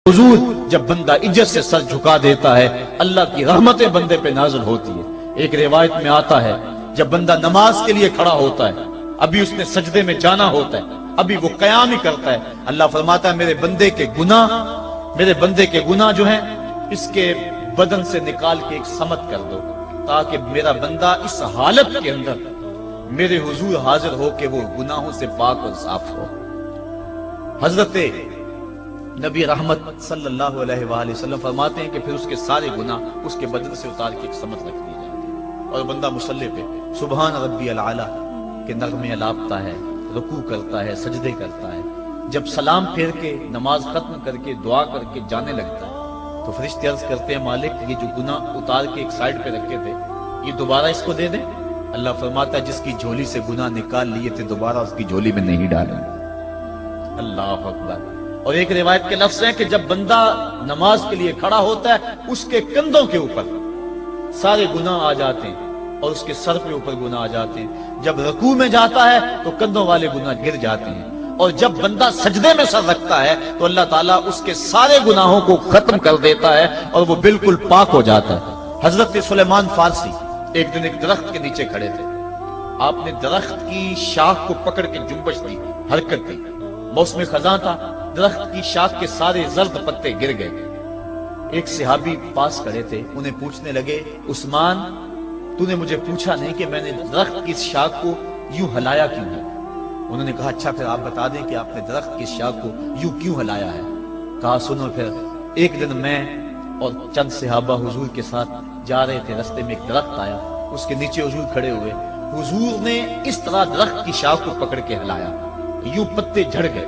حضور جب بندہ عزت سے سر جھکا دیتا ہے اللہ کی رحمتیں بندے پہ نازل ہوتی ہے۔ ایک روایت میں آتا ہے جب بندہ نماز کے لیے کھڑا ہوتا ہے، ابھی اس نے سجدے میں جانا ہوتا ہے، ابھی وہ قیام ہی کرتا ہے، اللہ فرماتا ہے میرے بندے کے گناہ جو ہیں اس کے بدن سے نکال کے ایک سمت کر دو، تاکہ میرا بندہ اس حالت کے اندر میرے حضور حاضر ہو کہ وہ گناہوں سے پاک اور صاف ہو۔ حضرت نبی رحمت صلی اللہ علیہ وآلہ وسلم فرماتے ہیں کہ پھر اس کے سارے گناہ اس کے بدن سے اتار کے ایک سمت رکھ دی جاتی ہے، اور بندہ مصلی پہ سبحان ربی العالی کے نغمے الاپتا ہے، رکوع کرتا ہے، سجدے کرتا ہے۔ جب سلام پھیر کے نماز ختم کر کے دعا کر کے جانے لگتا ہے تو فرشتے عرض کرتے ہیں مالک یہ جو گناہ اتار کے ایک سائیڈ پہ رکھے تھے یہ دوبارہ اس کو دے دیں؟ اللہ فرماتا ہے جس کی جھولی سے گناہ نکال لیے تھے دوبارہ اس کی جھولی میں نہیں ڈالیں۔ اللہ اکبر۔ اور ایک روایت کے لفظ ہیں کہ جب بندہ نماز کے لیے کھڑا ہوتا ہے اس کے کندھوں کے اوپر سارے گناہ آ جاتے ہیں اور اس کے سر پہ اوپر گناہ آ جاتے ہیں، جب رکوع میں جاتا ہے تو کندھوں والے گناہ گر جاتے ہیں، اور جب بندہ سجدے میں سر رکھتا ہے تو اللہ تعالیٰ اس کے سارے گناہوں کو ختم کر دیتا ہے اور وہ بالکل پاک ہو جاتا ہے۔ حضرت سلیمان فارسی ایک دن ایک درخت کے نیچے کھڑے تھے، آپ نے درخت کی شاخ کو پکڑ کے جنبش دی، حرکت دی، موسم خزاں تھا، درخت کی شاخ کے سارے زرد پتے گر گئے۔ ایک صحابی پاس کھڑے تھے، انہیں پوچھنے لگے عثمان تو نے مجھے پوچھا نہیں کہ میں نے درخت کی شاخ کو یوں ہلایا کیوں ہے؟ انہوں نے کہا اچھا پھر آپ بتا دیں کہ آپ نے درخت کی شاخ کو یوں کیوں ہلایا ہے؟ کہا سنو پھر ایک دن میں اور چند صحابہ حضور کے ساتھ جا رہے تھے، رستے میں ایک درخت آیا، اس کے نیچے حضور کھڑے ہوئے، حضور نے اس طرح درخت کی شاخ کو پکڑ کے ہلایا، یوں پتے جھڑ گئے،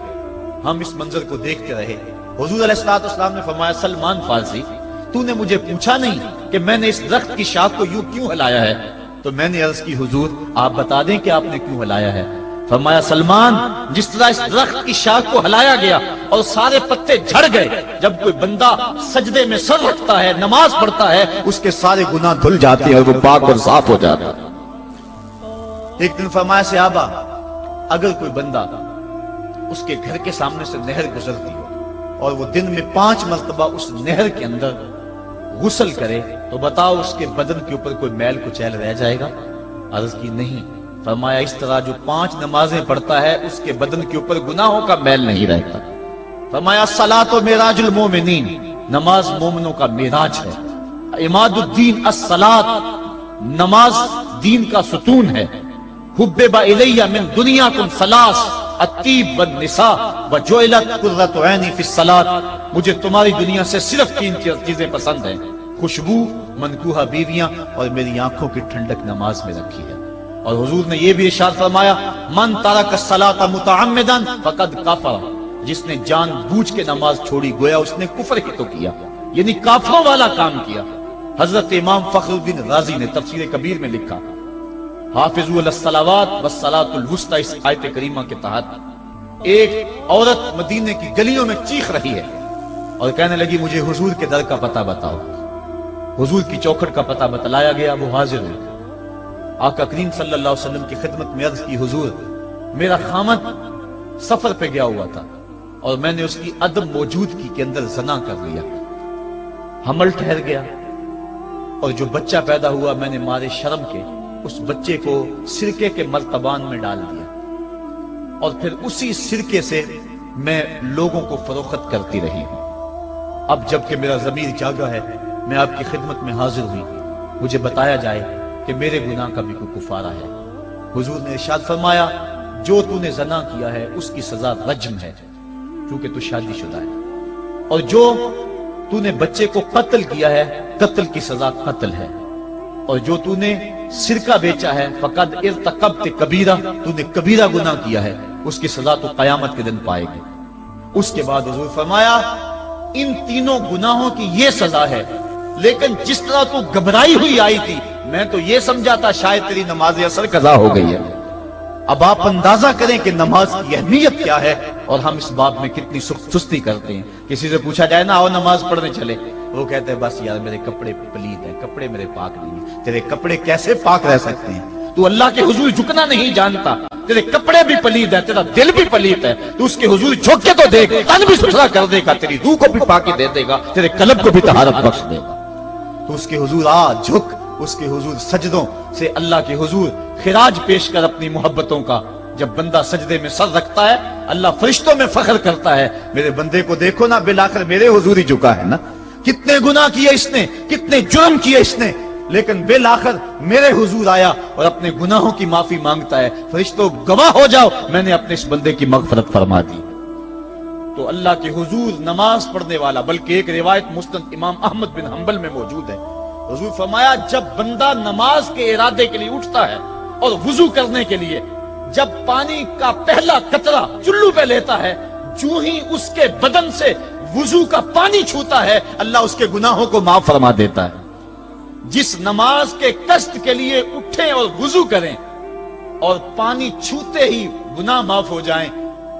ہم اس منظر کو دیکھتے رہے۔ حضور علیہ السلام نے فرمایا سلمان فارسی تو نے مجھے پوچھا نہیں کہ میں نے اس درخت کی شاخ کو یوں کیوں ہلایا ہے؟ تو میں نے عرض کی حضور آپ بتا دیں کہ آپ نے کیوں ہلایا ہے؟ فرمایا سلمان جس طرح اس درخت کی شاخ کو ہلایا گیا اور سارے پتے جھڑ گئے، جب کوئی بندہ سجدے میں سر رکھتا ہے نماز پڑھتا ہے اس کے سارے گناہ دھل جاتے ہیں اور وہ پاک اور صاف ہو جاتا ہے۔ ایک دن فرمایا صحابہ اگر کوئی بندہ اس کے گھر کے سامنے سے نہر گزرتی ہو اور وہ دن میں 5 مرتبہ اس نہر کے اندر غسل کرے تو بتاؤ اس کے بدن کے اوپر کوئی میل کچیل رہ جائے گا؟ عرض کی نہیں۔ فرمایا اس طرح جو 5 نمازیں پڑھتا ہے اس کے بدن کے اوپر گناہوں کا میل نہیں رہتا۔ فرمایا الصلاۃ معراج المومنین، نماز مومنوں کا معراج ہے۔ عماد الدین الصلاۃ، نماز دین کا ستون ہے۔ حبب الی من دنیاکم ثلاث الطیب والنساء وجعلت قرۃ عینی فی الصلاۃ، مجھے تمہاری دنیا سے صرف 3 چیزیں پسند ہیں، خوشبو، منکوحہ بیویاں، اور میری آنکھوں کی ٹھنڈک نماز میں رکھی ہے۔ اور حضور نے یہ بھی ارشاد فرمایا من ترک الصلاۃ متعمدا فقد کفر، جس نے جان بوجھ کے نماز چھوڑی گویا اس نے کفر ہی تو کیا، یعنی کافروں والا کام کیا۔ حضرت امام فخر الدین رازی نے تفسیر کبیر میں لکھا حافظوا علی الصلوات والصلاۃ الوسطی، اس آیت کریمہ کے تحت ایک عورت مدینے کی گلیوں میں چیخ رہی ہے اور کہنے لگی مجھے حضور کے در کا پتہ بتاؤ۔ حضور کی چوکھٹ کا پتہ بتلایا گیا، وہ حاضر ہوئی۔ آقا کریم صلی اللہ علیہ وسلم کی خدمت میں عرض کی حضور میرا خامد سفر پہ گیا ہوا تھا اور میں نے اس کی عدم موجودگی کے اندر زنا کر لیا، حمل ٹھہر گیا، اور جو بچہ پیدا ہوا میں نے مارے شرم کے اس بچے کو سرکے کے مرتبان میں ڈال دیا، اور پھر اسی سرکے سے میں لوگوں کو فروخت کرتی رہی ہوں۔ اب جب کہ میرا ضمیر جاگا ہے میں آپ کی خدمت میں حاضر ہوئی، مجھے بتایا جائے کہ میرے گناہ کا بھی کوئی کفارہ ہے۔ حضور نے ارشاد فرمایا جو تو نے زنا کیا ہے اس کی سزا رجم ہے کیونکہ تو شادی شدہ ہے، اور جو تو نے بچے کو قتل کیا ہے قتل کی سزا قتل ہے، اور جو تو نے سرکہ بیچا ہے فقد ارتکبت کبیرہ، تو نے کبیرہ گناہ کیا ہے، اس کی سزا تو قیامت کے دن پائے گی۔ اس کے بعد حضور فرمایا ان تینوں گناہوں کی یہ سزا ہے، لیکن جس طرح تو گھبرائی ہوئی آئی تھی میں تو یہ سمجھا تھا شاید تیری نماز اثر قضا ہو گئی ہے۔ اب آپ اندازہ کریں کہ نماز کی اہمیت کیا ہے اور ہم اس باب میں کتنی سستی کرتے ہیں۔ کسی سے پوچھا جائے نا آؤ نماز پڑھنے چلے، وہ کہتے ہیں بس یار میرے کپڑے پلید ہیں، کپڑے میرے پاک نہیں ہیں۔ تیرے کپڑے کیسے پاک رہ سکتے ہیں؟ تو اللہ کے حضور جھکنا نہیں جانتا، تیرے کپڑے بھی پلید ہے، تیرا دل بھی پلید ہے، تو اس کے حضور جھک کے تو دیکھ، تن بھی ستھرا کر دے گا، تیری روح کو بھی پاکی دے دے گا، تیرے قلب کو بھی طہارت بخش دے گا۔ تو اس کے حضور آ جھک، اس کے حضور سجدوں سے اللہ کے حضور خراج پیش کر اپنی محبتوں کا۔ جب بندہ سجدے میں سر رکھتا ہے اللہ فرشتوں میں فخر کرتا ہے، میرے بندے کو دیکھو نا، بالآخر میرے حضور ہی جھکا ہے نا، کتنے گناہ کیے اس نے، کتنے جرم کیے اس نے، لیکن بالآخر میرے حضور آیا اور اپنے گناہوں کی معافی مانگتا ہے۔ فرشتوں گواہ ہو جاؤ، میں نے اپنے اس بندے کی مغفرت فرما دی۔ تو اللہ کے حضور نماز پڑھنے والا، بلکہ ایک روایت مسند امام احمد بن حنبل میں موجود ہے، حضور فرمایا جب بندہ نماز کے ارادے کے لیے اٹھتا ہے اور وضو کرنے کے لیے، جب پانی کا پہلا قطرہ چلو پہ لیتا ہے، جو ہی اس کے بدن سے وضو کا پانی چھوتا ہے اللہ اس کے گناہوں کو معاف فرما دیتا ہے۔ جس نماز کے قصد کے لیے اٹھیں اور وضو کریں اور پانی چھوتے ہی گناہ معاف ہو جائیں،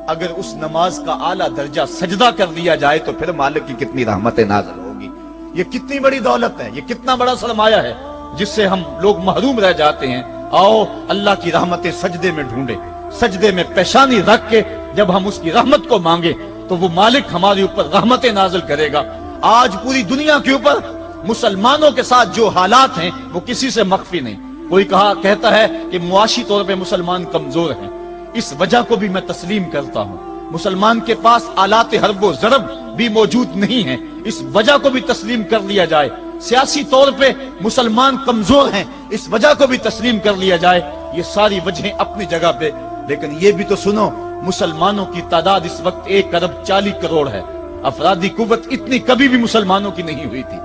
اگر اس نماز کا اعلیٰ درجہ سجدہ کر دیا جائے تو پھر مالک کی کتنی رحمت نازل ہوگی۔ یہ کتنی بڑی دولت ہے، یہ کتنا بڑا سرمایہ ہے جس سے ہم لوگ محروم رہ جاتے ہیں۔ آؤ اللہ کی رحمتیں سجدے میں ڈھونڈے، سجدے میں پیشانی رکھ کے جب ہم اس کی رحمت کو مانگے تو وہ مالک ہمارے اوپر رحمتیں نازل کرے گا۔ آج پوری دنیا کے اوپر مسلمانوں کے ساتھ جو حالات ہیں وہ کسی سے مخفی نہیں۔ کوئی کہتا ہے کہ معاشی طور پہ مسلمان کمزور ہیں، اس وجہ کو بھی میں تسلیم کرتا ہوں۔ مسلمان کے پاس آلات حرب و ضرب بھی موجود نہیں ہیں، اس وجہ کو بھی تسلیم کر لیا جائے۔ سیاسی طور پہ مسلمان کمزور ہیں، اس وجہ کو بھی تسلیم کر لیا جائے۔ یہ ساری وجہیں اپنی جگہ پہ، لیکن یہ بھی تو سنو، مسلمانوں کی تعداد اس وقت 1 ارب 40 کروڑ ہے۔ افرادی قوت اتنی کبھی بھی مسلمانوں کی نہیں ہوئی تھی۔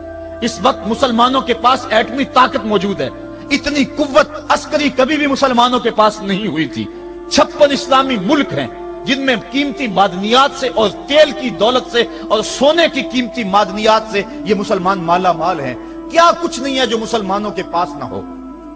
اس وقت مسلمانوں کے پاس ایٹمی طاقت موجود ہے، اتنی قوت عسکری کبھی بھی مسلمانوں کے پاس نہیں ہوئی تھی۔ 56 اسلامی ملک ہیں جن میں قیمتی معدنیات سے اور تیل کی دولت سے اور سونے کی قیمتی معدنیات سے یہ مسلمان مالا مال ہیں۔ کیا کچھ نہیں ہے جو مسلمانوں کے پاس نہ ہو،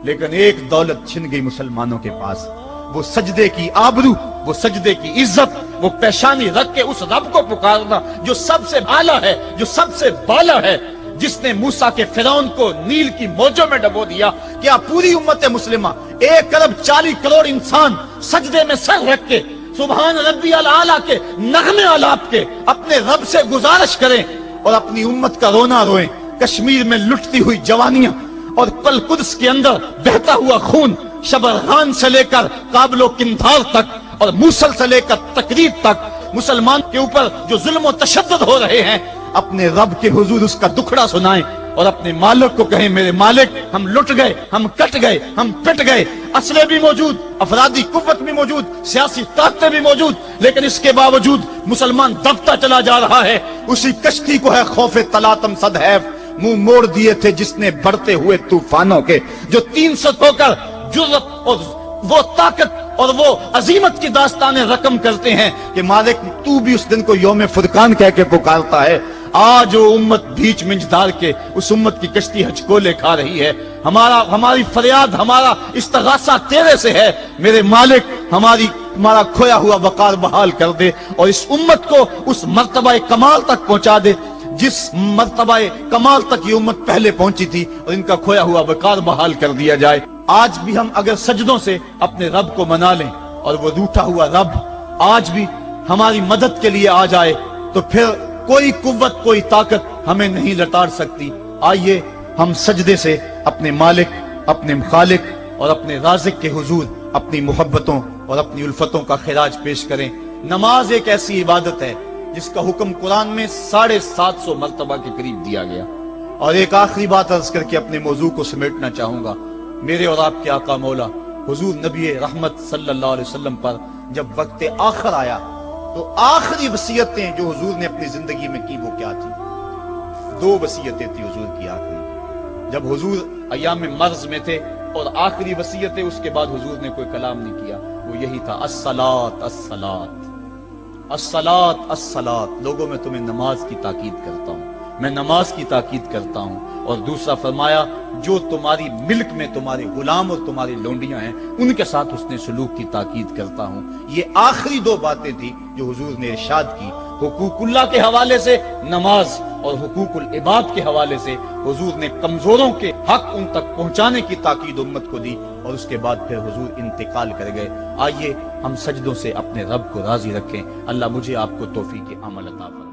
لیکن ایک دولت چھن گئی مسلمانوں کے پاس، وہ سجدے کی آبرو، وہ سجدے کی عزت، وہ پیشانی رکھ کے اس رب کو پکارنا جو سب سے اعلیٰ ہے، جو سب سے بالا ہے، جس نے موسیٰ کے فرعون کو نیل کی موجوں میں ڈبو دیا۔ کیا پوری امت مسلمہ 1 ارب 40 کروڑ انسان سجدے میں سر رکھ کے سبحان ربی الاعلیٰ کے نغمے آلات کے اپنے رب سے گزارش کریں اور اپنی امت کا رونا روئیں؟ کشمیر میں لٹتی ہوئی جوانیاں اور کل قدس کے اندر بہتا ہوا خون، شبرغان سے لے کر کابل و قندھار تک اور موصل سے لے کر تقریب تک مسلمان کے اوپر جو ظلم و تشدد ہو رہے ہیں، اپنے رب کے حضور اس کا دکھڑا سنائیں اور اپنے مالک کو کہیں میرے مالک ہم لٹ گئے، ہم کٹ گئے، ہم پٹ گئے، اسلحے بھی موجود، افرادی قوت بھی موجود، سیاسی طاقتیں بھی موجود، لیکن اس کے باوجود مسلمان دبتا چلا جا رہا ہے۔ اسی کشتی کو ہے خوف تلاطم صد حیف منہ موڑ دیے تھے جس نے بڑھتے ہوئے طوفانوں کے، جو 300 ہو کر جرأت اور وہ طاقت اور وہ عظیمت کی داستانیں رقم کرتے ہیں کہ مالک تو بھی اس دن کو یوم فرقان کہہ کے پکارتا ہے۔ آج وہ امت بیچ منج ڈال کے اس امت کی کشتی ہچکولے کھا رہی ہے۔ ہماری فریاد، ہمارا استغاثہ تیرے سے ہے، میرے مالک ہمارا کھویا ہوا وقار بحال کر دے اور اس امت کو اس مرتبہ کمال تک پہنچا دے جس مرتبہ کمال تک یہ امت پہلے پہنچی تھی، اور ان کا کھویا ہوا وقار بحال کر دیا جائے۔ آج بھی ہم اگر سجدوں سے اپنے رب کو منا لیں اور وہ روٹھا ہوا رب آج بھی ہماری مدد کے لیے آ جائے تو پھر کوئی قوت، کوئی طاقت ہمیں نہیں لٹاڑ سکتی۔ آئیے ہم سجدے سے اپنے مالک، اپنے خالق اور اپنے رازق کے حضور اپنی محبتوں اور اپنی الفتوں کا خراج پیش کریں۔ نماز ایک ایسی عبادت ہے جس کا حکم قرآن میں 750 مرتبہ کے قریب دیا گیا۔ اور ایک آخری بات عرض کر کے اپنے موضوع کو سمیٹنا چاہوں گا۔ میرے اور آپ کے آقا مولا حضور نبی رحمت صلی اللہ علیہ وسلم پر جب وقت آخر آیا تو آخری وصیتیں جو حضور نے اپنی زندگی میں کی وہ کیا تھی؟ 2 وصیتیں تھی حضور کی آخری، جب حضور ایام مرض میں تھے، اور آخری وصیتیں اس کے بعد حضور نے کوئی کلام نہیں کیا، وہ یہی تھا الصلاۃ الصلاۃ الصلاۃ الصلاۃ۔ لوگوں میں تمہیں نماز کی تاکید کرتا ہوں، میں نماز کی تاکید کرتا ہوں۔ اور دوسرا فرمایا جو تمہاری ملک میں تمہارے غلام اور تمہاری لونڈیاں ہیں ان کے ساتھ حسن سلوک کی تاکید کرتا ہوں۔ یہ آخری 2 باتیں تھی جو حضور نے ارشاد کی۔ حقوق اللہ کے حوالے سے نماز اور حقوق العباد کے حوالے سے حضور نے کمزوروں کے حق ان تک پہنچانے کی تاکید امت کو دی، اور اس کے بعد پھر حضور انتقال کر گئے۔ آئیے ہم سجدوں سے اپنے رب کو راضی رکھیں۔ اللہ مجھے آپ کو توفیق عمل عطا فرمائے۔